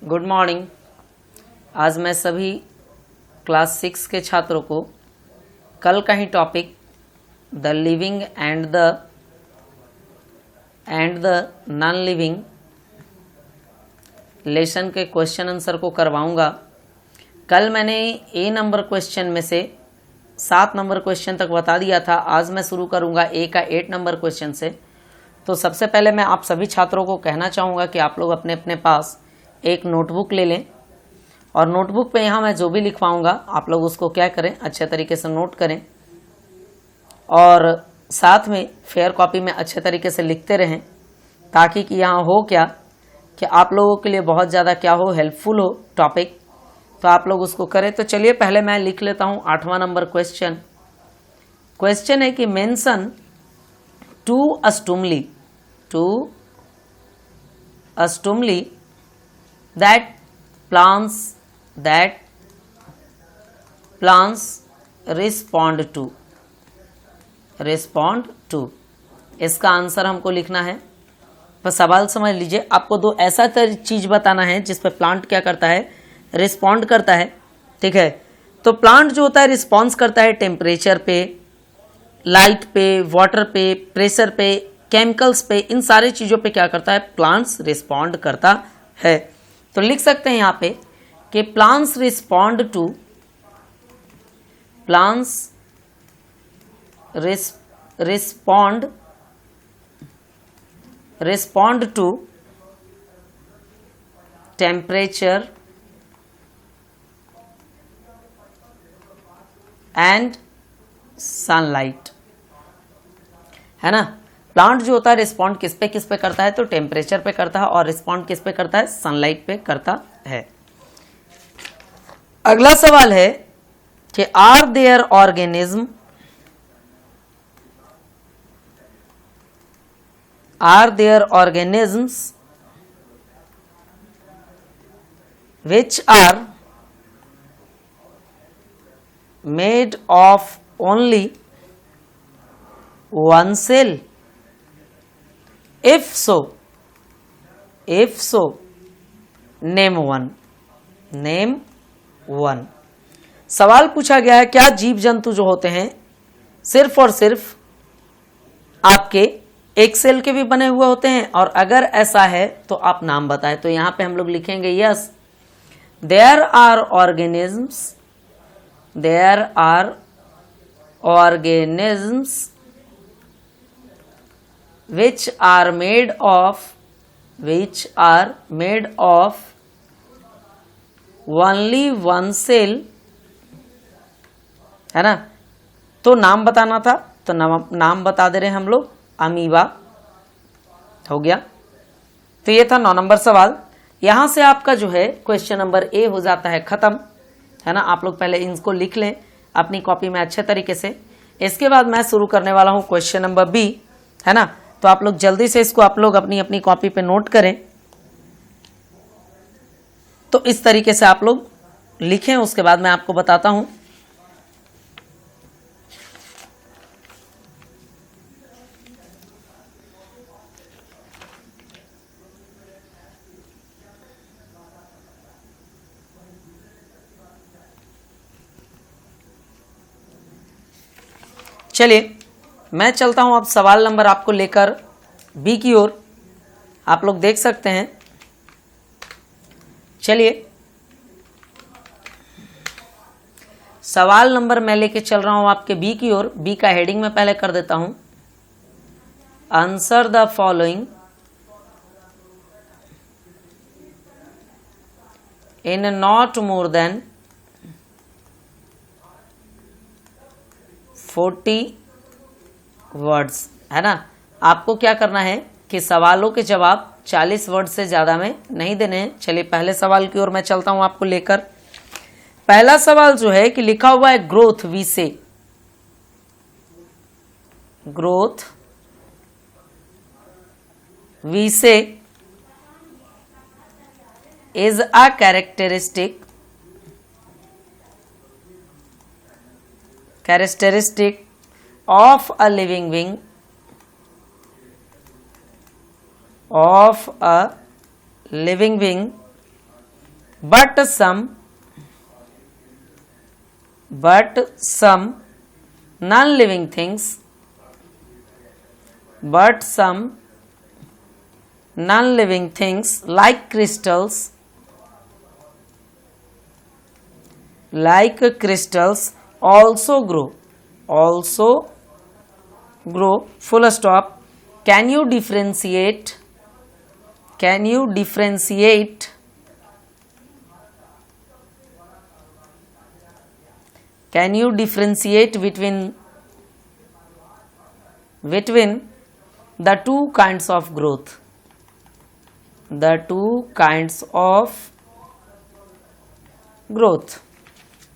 Good morning. आज मैं सभी क्लास 6 के छात्रों को कल का ही topic the living and the non living lesson के क्वेश्चन आंसर को करवाऊंगा। कल मैंने ए नंबर क्वेश्चन में से 7 नंबर क्वेश्चन तक बता दिया था। आज मैं शुरू करूंगा ए का 8 नंबर क्वेश्चन से। तो सबसे पहले मैं आप सभी छात्रों को कहना चाहूँगा कि आप लोग अपने अपने पास एक नोटबुक ले लें और नोटबुक पे यहाँ मैं जो भी लिखवाऊंगा आप लोग उसको क्या करें, अच्छे तरीके से नोट करें और साथ में फेयर कॉपी में अच्छे तरीके से लिखते रहें, ताकि कि यहाँ हो क्या कि आप लोगों के लिए बहुत ज़्यादा क्या हो, हेल्पफुल हो टॉपिक, तो आप लोग उसको करें। तो चलिए पहले मैं लिख लेता हूँ 8वां नंबर क्वेश्चन। क्वेश्चन है कि mention to a stimuli that plants respond to। इसका आंसर हमको लिखना है। बस सवाल समझ लीजिए, आपको दो ऐसा चीज बताना है जिस पे प्लांट क्या करता है, रिस्पॉन्ड करता है। ठीक है, तो प्लांट जो होता है रिस्पॉन्स करता है टेम्परेचर पे, लाइट पे, वाटर पे, प्रेशर पे, केमिकल्स पे, इन सारे चीज़ों पे क्या करता है, प्लांट्स रिस्पॉन्ड करता है। तो लिख सकते हैं यहाँ पे कि plants respond to temperature and sunlight, है ना। प्लांट जो होता है रिस्पॉन्ड किस पे करता है, तो टेम्परेचर पे करता है, और रिस्पॉन्ड किस पे करता है, सनलाइट पे करता है। अगला सवाल है कि are there organisms which are made of only one cell? If so, name one। सवाल पूछा गया है क्या जीव जंतु जो होते हैं सिर्फ और सिर्फ आपके एक सेल के भी बने हुए होते हैं, और अगर ऐसा है तो आप नाम बताएं। तो यहां पे हम लोग लिखेंगे yes, there are organisms which are made of only one cell, है ना। तो नाम बताना था, तो नाम बता दे रहे हैं हम लोग, अमीबा। हो गया। तो ये था 9 नंबर सवाल। यहां से आपका जो है क्वेश्चन नंबर ए हो जाता है खत्म, है ना। आप लोग पहले इनको लिख लें अपनी कॉपी में अच्छे तरीके से। इसके बाद मैं शुरू करने वाला हूं क्वेश्चन नंबर बी, है ना। तो आप लोग जल्दी से इसको आप लोग अपनी कॉपी पे नोट करें। तो इस तरीके से आप लोग लिखें, उसके बाद मैं आपको बताता हूं। चलिए मैं चलता हूं अब सवाल नंबर आपको लेकर बी की ओर। आप लोग देख सकते हैं। चलिए सवाल नंबर मैं लेके चल रहा हूं आपके बी की ओर। बी का हेडिंग में पहले कर देता हूं, answer the following in not more than 40 words, है ना। आपको क्या करना है कि सवालों के जवाब 40 वर्ड से ज्यादा में नहीं देने हैं। चलिए पहले सवाल की ओर मैं चलता हूं आपको लेकर। पहला सवाल जो है कि लिखा हुआ है ग्रोथ वी से is a characteristic of a living being but some non-living things, but some non-living things like crystals also grow, full stop. Can you differentiate between the two kinds of growth?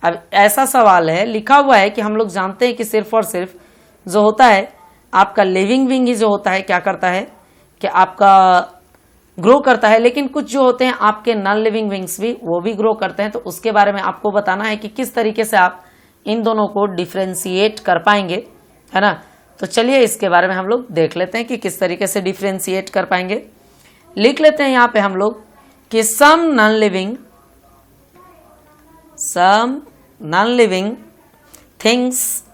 अब ऐसा सवाल है, लिखा हुआ है कि हम लोग जानते हैं कि सिर्फ और सिर्फ जो होता है आपका लिविंग विंग ही जो होता है क्या करता है कि आपका ग्रो करता है, लेकिन कुछ जो होते हैं आपके नॉन लिविंग विंग्स भी वो भी ग्रो करते हैं। तो उसके बारे में आपको बताना है कि किस तरीके से आप इन दोनों को डिफ्रेंशिएट कर पाएंगे, है ना। तो चलिए इसके बारे में हम लोग देख लेते हैं कि किस तरीके से डिफ्रेंशिएट कर पाएंगे। लिख लेते हैं यहाँ पे हम लोग कि some non living things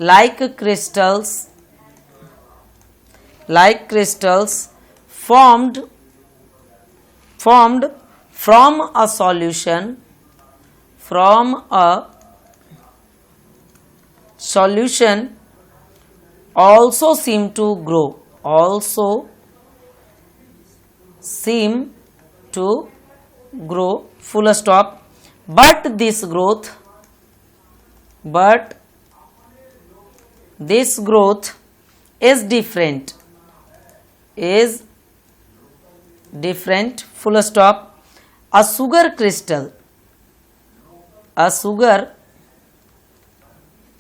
like crystals formed from a solution also seem to grow, full stop. But this growth is different, full stop. A sugar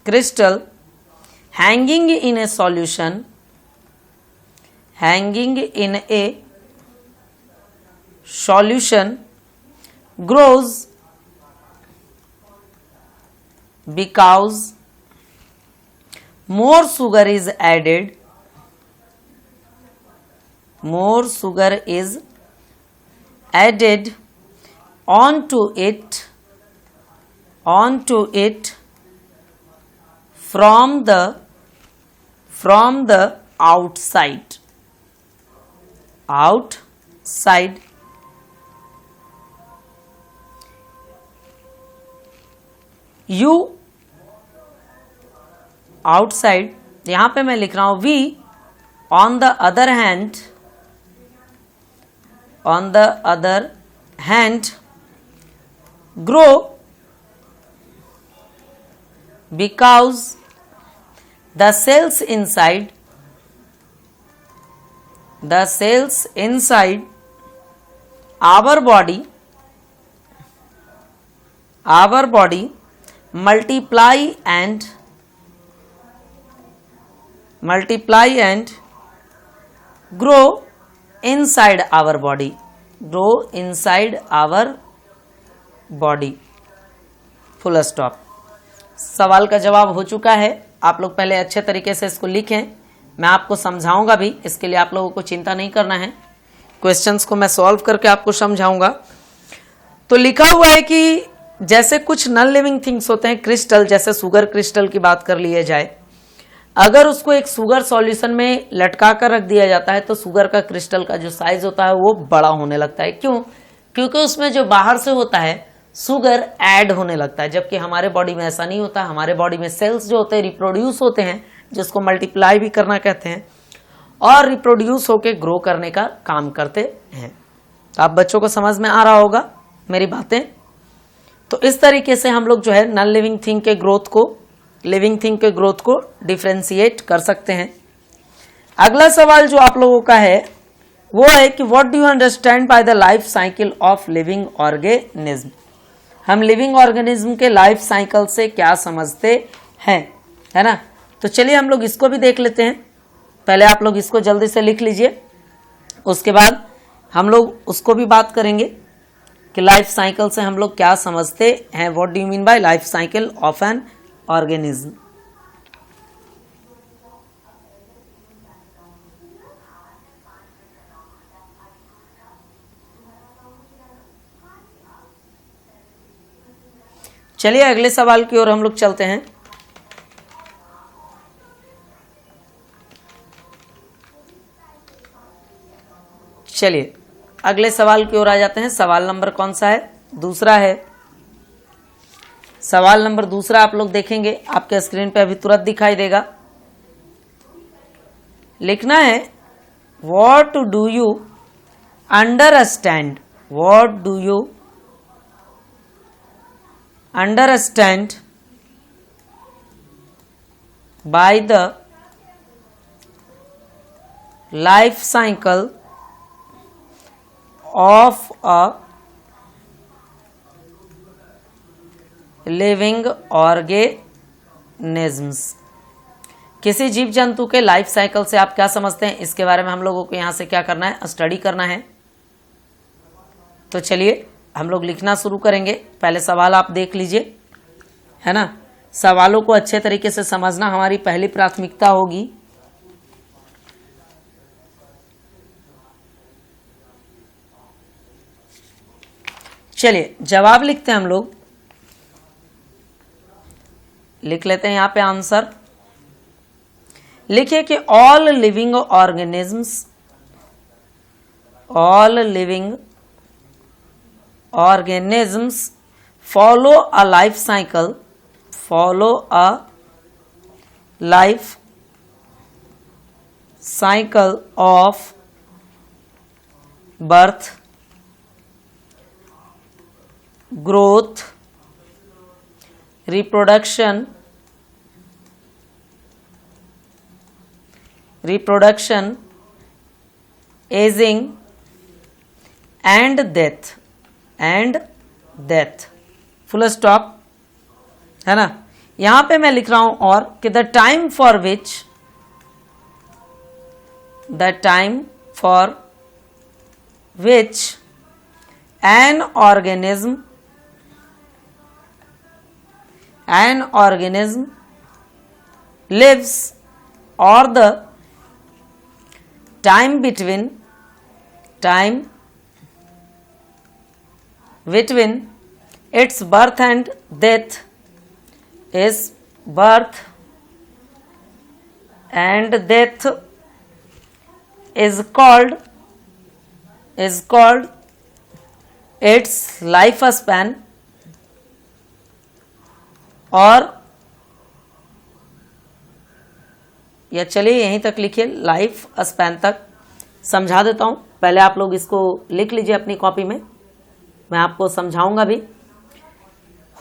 crystal hanging in a solution grows because more sugar is added onto it from the outside. You outside, यहाँ पे मैं लिख रहा हूँ we on the other hand grow because the cells inside our body multiply and grow inside our body, full stop. सवाल का जवाब हो चुका है। आप लोग पहले अच्छे तरीके से इसको लिखें, मैं आपको समझाऊंगा भी, इसके लिए आप लोगों को चिंता नहीं करना है। क्वेश्चंस को मैं सॉल्व करके आपको समझाऊंगा। तो लिखा हुआ है कि जैसे कुछ नॉन लिविंग थिंग्स होते हैं, क्रिस्टल, जैसे शुगर क्रिस्टल की बात कर लिया जाए, अगर उसको एक शुगर सॉल्यूशन में लटका कर रख दिया जाता है तो शुगर का क्रिस्टल का जो साइज होता है वो बड़ा होने लगता है। क्यों? क्योंकि उसमें जो बाहर से होता है शुगर ऐड होने लगता है, जबकि हमारे बॉडी में ऐसा नहीं होता। हमारे बॉडी में सेल्स जो होते हैं रिप्रोड्यूस होते हैं, जिसको मल्टीप्लाई भी करना कहते हैं, और रिप्रोड्यूस होकर ग्रो करने का काम करते हैं। तो आप बच्चों को समझ में आ रहा होगा मेरी बातें। तो इस तरीके से हम लोग जो है नॉन लिविंग थिंग के ग्रोथ को, लिविंग थिंग के ग्रोथ को डिफ्रेंशिएट कर सकते हैं। अगला सवाल जो आप लोगों का है वो है कि what do you understand by the life cycle of living organism. हम लिविंग ऑर्गेनिज्म के लाइफ साइकिल से क्या समझते हैं, है ना। तो चलिए हम लोग इसको भी देख लेते हैं। पहले आप लोग इसको जल्दी से लिख लीजिए, उसके बाद हम लोग उसको भी बात करेंगे कि लाइफ साइकिल से हम लोग क्या समझते हैं। What do you mean by life cycle of an organism. चलिए अगले सवाल की ओर हम लोग चलते हैं। चलिए अगले सवाल की ओर आ जाते हैं। सवाल नंबर कौन सा है? दूसरा है। सवाल नंबर दूसरा आप लोग देखेंगे, आपके स्क्रीन पे अभी तुरंत दिखाई देगा। लिखना है what do you understand, what do you understand by the life cycle of a living organisms. किसी जीव जंतु के लाइफ साइकिल से आप क्या समझते हैं, इसके बारे में हम लोगों को यहां से क्या करना है, स्टडी करना है। तो चलिए हम लोग लिखना शुरू करेंगे। पहले सवाल आप देख लीजिए, है ना। सवालों को अच्छे तरीके से समझना हमारी पहली प्राथमिकता होगी। चलिए जवाब लिखते हैं हम लोग। लिख लेते हैं यहां पे आंसर। लिखिए कि all living organisms, all living organisms follow a life cycle, follow a life cycle of birth, growth, reproduction, aging and death, full stop, है ना। यहां पे मैं लिख रहा हूं और कि the time for which an organism lives, or the time between its birth and death is called its life span. और या चलिए यहीं तक लिखिए, लाइफ स्पैन तक समझा देता हूं। पहले आप लोग इसको लिख लीजिए अपनी कॉपी में, मैं आपको समझाऊंगा भी।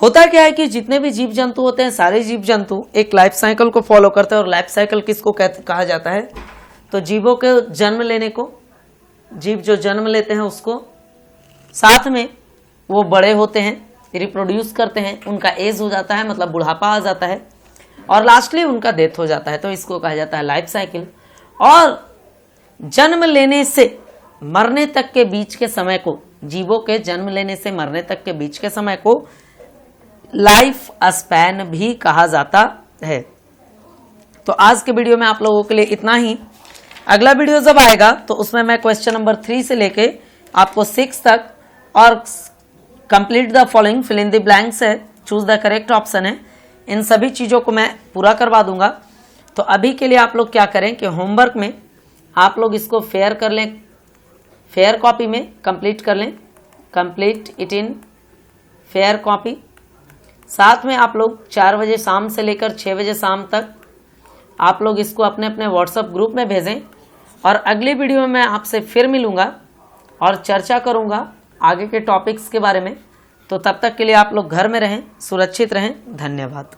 होता क्या है कि जितने भी जीव जंतु होते हैं, सारे जीव जंतु एक लाइफ साइकिल को फॉलो करते हैं। और लाइफ साइकिल किसको कहा जाता है? तो जीवों के जन्म लेने को, जीव जो जन्म लेते हैं उसको, साथ में वो बड़े होते हैं, रिप्रोड्यूस करते हैं, उनका एज हो जाता है, मतलब बुढ़ापा आ जाता है, और लास्टली उनका डेथ हो जाता है। तो इसको कहा जाता है लाइफ साइकिल। और जन्म लेने से मरने तक के बीच के समय को, जीवों के जन्म लेने से मरने तक के बीच के समय को लाइफ स्पैन भी कहा जाता है। तो आज के वीडियो में आप लोगों के लिए इतना ही। अगला वीडियो जब आएगा तो उसमें मैं क्वेश्चन नंबर 3 से लेके आपको 6 तक, और complete the following, fill in the blanks है, चूज द करेक्ट ऑप्शन है, इन सभी चीज़ों को मैं पूरा करवा दूंगा। तो अभी के लिए आप लोग क्या करें कि होमवर्क में आप लोग इसको फेयर कर लें, फेयर कॉपी में कंप्लीट कर लें, complete it in fair copy. साथ में आप लोग 4 बजे शाम से लेकर 6 बजे शाम तक आप लोग इसको अपने अपने व्हाट्सएप ग्रुप में भेजें। और अगली वीडियो में मैं आपसे फिर मिलूंगा और चर्चा करूंगा आगे के टॉपिक्स के बारे में। तो तब तक के लिए आप लोग घर में रहें, सुरक्षित रहें। धन्यवाद।